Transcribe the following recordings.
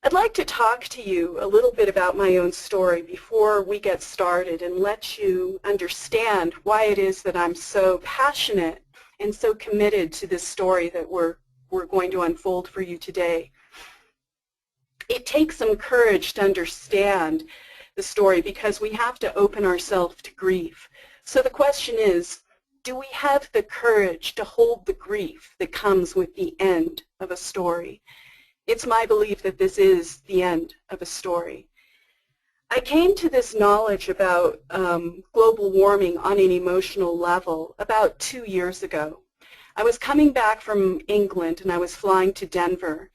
I'd like to talk to you a little bit about my own story before we get started and let you understand why it is that I'm so passionate and so committed to this story that we're going to unfold for you today. It takes some courage to understand the story because we have to open ourselves to grief. So the question is, do we have the courage to hold the grief that comes with the end of a story? It's my belief that this is the end of a story. I came to this knowledge about global warming on an emotional level about 2 years ago. I was coming back from England and I was flying to Denver,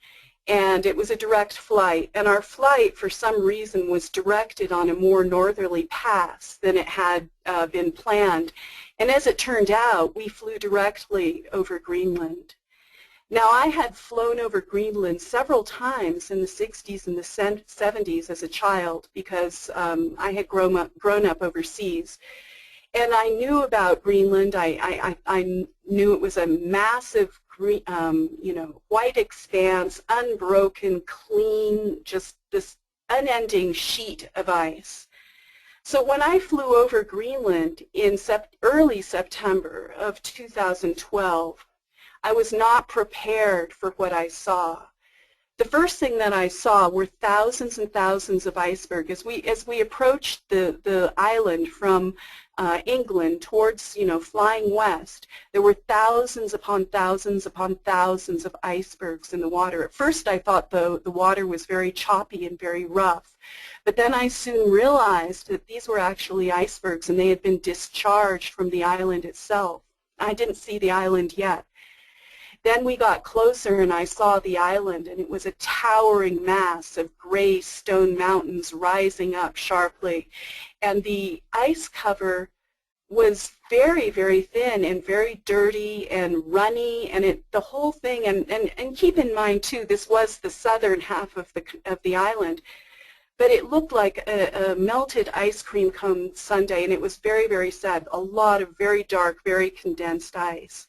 and it was a direct flight, and our flight for some reason was directed on a more northerly pass than it had been planned, and as it turned out, we flew directly over Greenland. Now, I had flown over Greenland several times in the 60s and the 70s as a child because I had grown up overseas. And I knew about Greenland. I knew it was a massive, white expanse, unbroken, clean, just this unending sheet of ice. So when I flew over Greenland in early September of 2012, I was not prepared for what I saw. The first thing that I saw were thousands and thousands of icebergs. As we approached the island from England towards, flying west, there were thousands upon thousands upon thousands of icebergs in the water. At first I thought the water was very choppy and very rough, but then I soon realized that these were actually icebergs and they had been discharged from the island itself. I didn't see the island yet. Then we got closer and I saw the island, and it was a towering mass of gray stone mountains rising up sharply. And the ice cover was very, very thin and very dirty and runny, and the whole thing, and keep in mind too, this was the southern half of the island, but it looked like a melted ice cream cone sundae, and it was very, very sad. A lot of very dark, very condensed ice.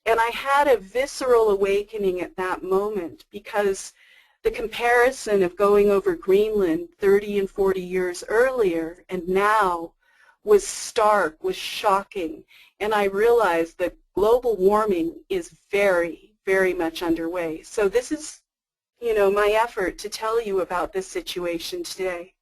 And I had a visceral awakening at that moment because the comparison of going over Greenland 30 and 40 years earlier and now was stark, was shocking. And I realized that global warming is very, very much underway. So this is, my effort to tell you about this situation today.